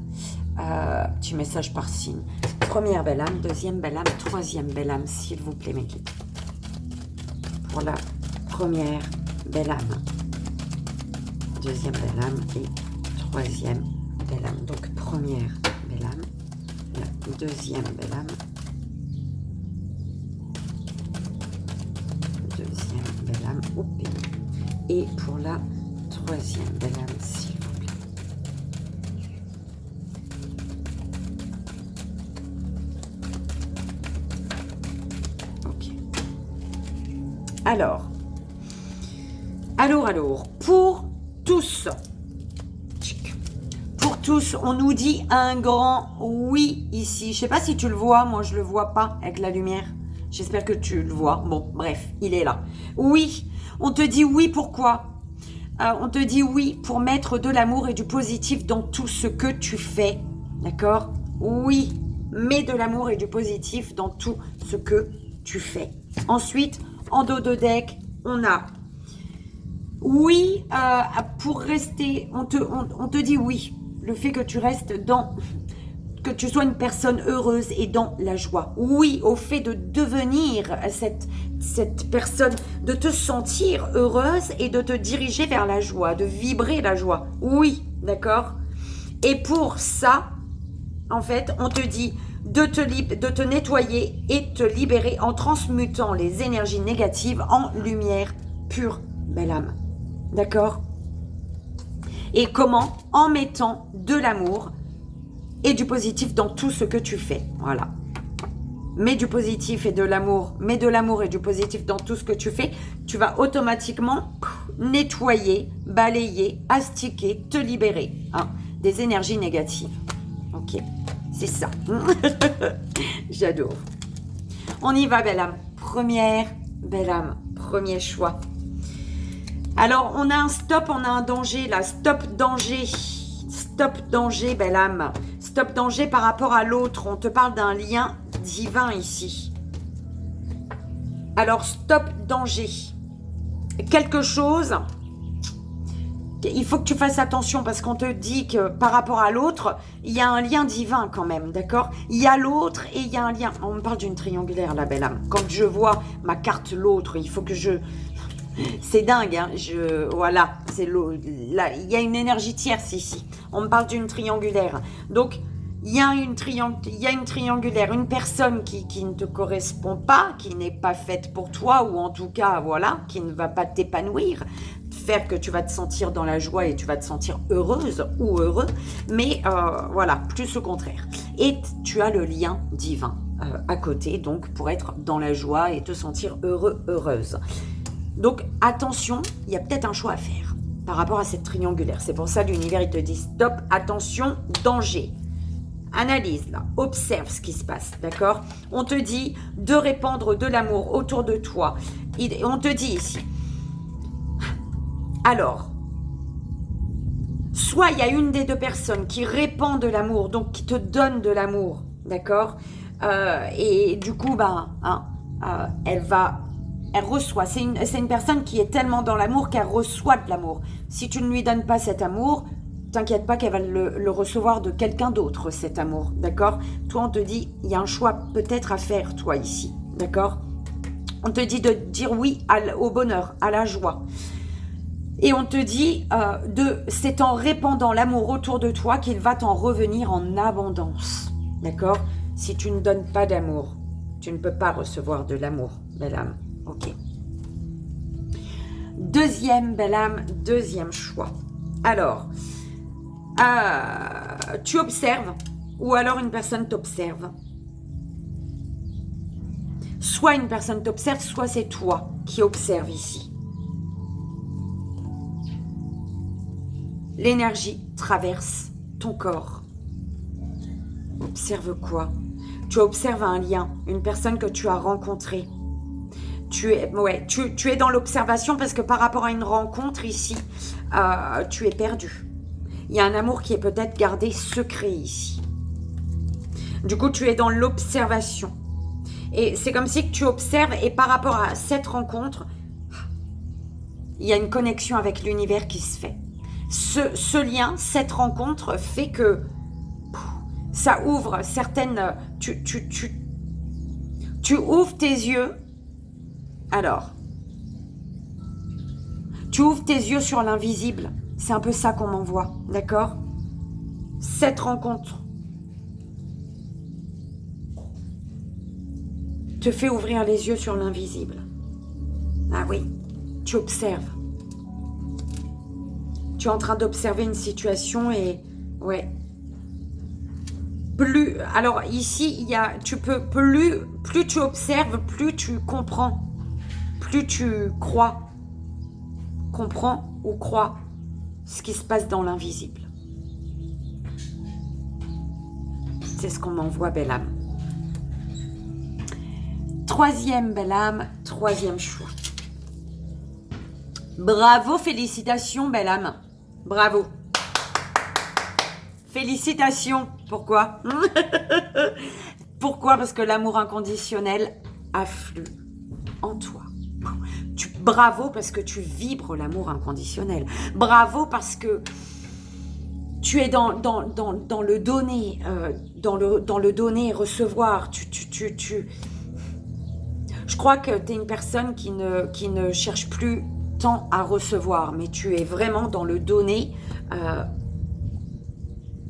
Petit message par signe. Première belle âme, deuxième belle âme, troisième belle âme, s'il vous plaît, mes guides. Pour la première belle âme, deuxième belle âme et troisième belle âme. Donc première belle âme, la deuxième belle âme, deuxième belle âme, et pour la troisième belle âme, s'il vous plaît. Ok. Alors, pour tous, on nous dit un grand oui ici. Je sais pas si tu le vois, moi je le vois pas avec la lumière. J'espère que tu le vois. Bon, bref, il est là. Oui, on te dit oui, pourquoi? On te dit oui pour mettre de l'amour et du positif dans tout ce que tu fais. D'accord? Oui, mets de l'amour et du positif dans tout ce que tu fais. Ensuite, en dos de deck, on a oui, pour rester, on te dit oui. Le fait que tu restes que tu sois une personne heureuse et dans la joie. Oui, au fait de devenir cette personne, de te sentir heureuse et de te diriger vers la joie, de vibrer la joie. Oui, d'accord? Et pour ça, en fait, on te dit de te nettoyer et te libérer en transmutant les énergies négatives en lumière pure, belle âme. D'accord? Et comment? En mettant de l'amour et du positif dans tout ce que tu fais. Voilà. Mets du positif et de l'amour. Mets de l'amour et du positif dans tout ce que tu fais. Tu vas automatiquement nettoyer, balayer, astiquer, te libérer des énergies négatives. Ok, c'est ça. J'adore. On y va, belle âme. Première belle âme. Premier choix. Alors, on a un stop, on a un danger là. Stop, danger. Stop, danger, belle âme. Stop, danger par rapport à l'autre. On te parle d'un lien divin ici. Alors, stop, danger. Quelque chose. Il faut que tu fasses attention parce qu'on te dit que par rapport à l'autre, il y a un lien divin quand même, d'accord? Il y a l'autre et il y a un lien. On me parle d'une triangulaire, la belle âme. Quand je vois ma carte l'autre, il faut que je... C'est dingue, hein. Voilà, c'est là, il y a une énergie tierce ici. On me parle d'une triangulaire. Donc, il y a une triangulaire, une personne qui ne te correspond pas, qui n'est pas faite pour toi, ou en tout cas, voilà, qui ne va pas t'épanouir, faire que tu vas te sentir dans la joie et tu vas te sentir heureuse ou heureux, mais voilà, plus au contraire. Et tu as le lien divin à côté, donc pour être dans la joie et te sentir heureux, heureuse. Donc, attention, il y a peut-être un choix à faire par rapport à cette triangulaire. C'est pour ça l'univers, il te dit stop, attention, danger. Analyse, là, observe ce qui se passe, d'accord? On te dit de répandre de l'amour autour de toi. On te dit ici. Alors, soit il y a une des deux personnes qui répand de l'amour, donc qui te donne de l'amour, d'accord? Et du coup, elle reçoit. C'est une personne qui est tellement dans l'amour qu'elle reçoit de l'amour. Si tu ne lui donnes pas cet amour, t'inquiète pas qu'elle va le recevoir de quelqu'un d'autre, cet amour, d'accord? Toi, on te dit, il y a un choix peut-être à faire, toi, ici, d'accord? On te dit de dire oui au bonheur, à la joie. Et on te dit, c'est en répandant l'amour autour de toi qu'il va t'en revenir en abondance, d'accord? Si tu ne donnes pas d'amour, tu ne peux pas recevoir de l'amour, belle âme. Ok. Deuxième belle âme, deuxième choix. Alors, Tu observes, ou alors une personne t'observe. Soit une personne t'observe, soit c'est toi qui observes ici. L'énergie traverse ton corps. Observe quoi? Tu observes un lien, une personne que tu as rencontrée. Tu es dans l'observation parce que par rapport à une rencontre ici, tu es perdu. Il y a un amour qui est peut-être gardé secret ici. Du coup, tu es dans l'observation. Et c'est comme si tu observes et par rapport à cette rencontre, il y a une connexion avec l'univers qui se fait. Ce lien, cette rencontre fait que ça ouvre certaines... Tu ouvres tes yeux. Alors, tu ouvres tes yeux sur l'invisible. C'est un peu ça qu'on m'envoie, d'accord? Cette rencontre te fait ouvrir les yeux sur l'invisible. Ah oui, tu observes. Tu es en train d'observer une situation et... Ouais. Alors ici, il y a... Tu peux... Plus tu observes, plus tu comprends. Plus tu crois. Comprends ou crois ce qui se passe dans l'invisible. C'est ce qu'on m'envoie, belle âme. Troisième belle âme, troisième choix. Bravo, félicitations, belle âme. Bravo. Félicitations. Pourquoi? Pourquoi? Parce que l'amour inconditionnel afflue en toi. Bravo parce que tu vibres l'amour inconditionnel. Bravo parce que tu es dans le donner, dans le donner et recevoir. Je crois que tu es une personne qui ne cherche plus tant à recevoir, mais tu es vraiment dans le donner.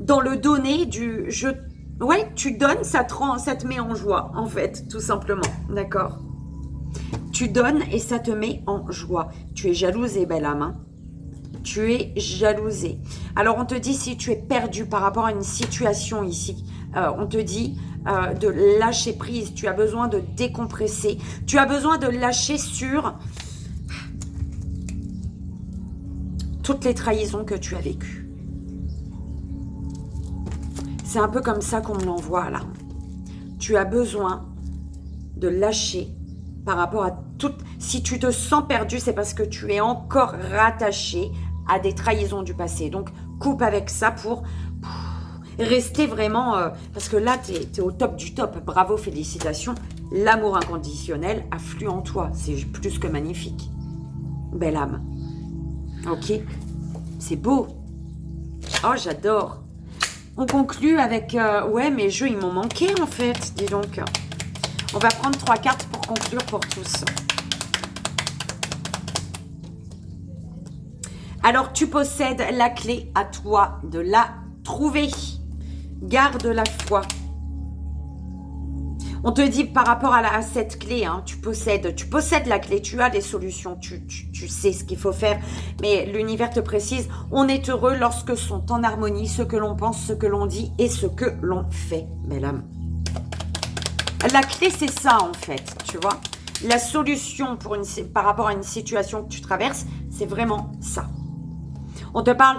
Dans le donner du... Ouais, tu donnes, ça te met en joie, en fait, tout simplement. D'accord? Tu donnes et ça te met en joie. Tu es jalousée, belle âme. Hein? Tu es jalousée. Alors, on te dit, si tu es perdu par rapport à une situation ici, on te dit de lâcher prise. Tu as besoin de décompresser. Tu as besoin de lâcher sur toutes les trahisons que tu as vécues. C'est un peu comme ça qu'on me l'envoie, là. Tu as besoin de lâcher par rapport à tout. Si tu te sens perdu, c'est parce que tu es encore rattaché à des trahisons du passé. Donc, coupe avec ça pour rester vraiment... parce que là, tu es au top du top. Bravo, félicitations. L'amour inconditionnel afflue en toi. C'est plus que magnifique. Belle âme. Ok? C'est beau. Oh, j'adore. On conclut avec... ouais, mes jeux, ils m'ont manqué, en fait. Dis donc. On va prendre 3 cartes pour conclure pour tous. Alors, tu possèdes la clé, à toi de la trouver. Garde la foi. On te dit par rapport à cette clé, hein, tu possèdes la clé, tu as les solutions, tu sais ce qu'il faut faire. Mais l'univers te précise, on est heureux lorsque sont en harmonie ce que l'on pense, ce que l'on dit et ce que l'on fait, belle âme. La clé, c'est ça, en fait, tu vois. La solution par rapport à une situation que tu traverses, c'est vraiment ça. On te parle,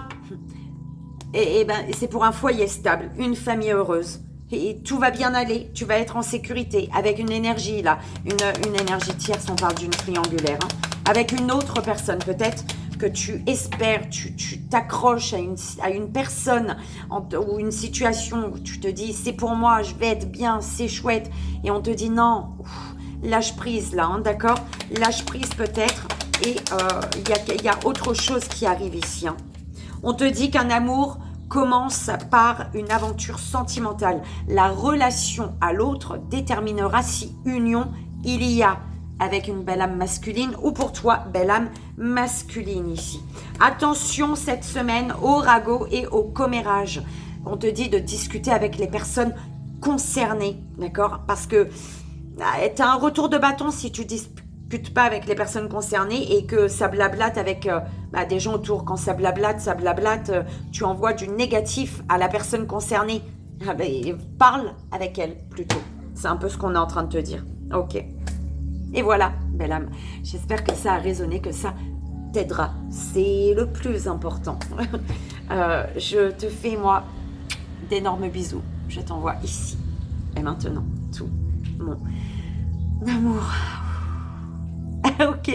et c'est pour un foyer stable, une famille heureuse. Et tout va bien aller, tu vas être en sécurité, avec une énergie, là, une énergie tierce, on parle d'une triangulaire, hein, avec une autre personne, peut-être que tu espères, tu t'accroches à une personne ou une situation où tu te dis, c'est pour moi, je vais être bien, c'est chouette, et on te dit non, lâche prise là, hein, d'accord? Lâche prise peut-être, et il y a autre chose qui arrive ici. Hein. On te dit qu'un amour commence par une aventure sentimentale. La relation à l'autre déterminera si union il y a avec une belle âme masculine ou pour toi, belle âme masculine ici. Attention cette semaine au ragot et au commérage. On te dit de discuter avec les personnes concernées, d'accord? Parce que tu as un retour de bâton si tu discute pas avec les personnes concernées et que ça blablate avec des gens autour. Quand ça blablate, tu envoies du négatif à la personne concernée. Parle avec elle plutôt. C'est un peu ce qu'on est en train de te dire. Ok. Et voilà, belle âme. J'espère que ça a résonné, que ça t'aidera. C'est le plus important. Je te fais, moi, d'énormes bisous. Je t'envoie ici et maintenant tout mon amour. Ok.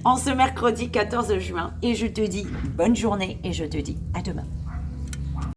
En ce mercredi 14 juin. Et je te dis bonne journée et je te dis à demain.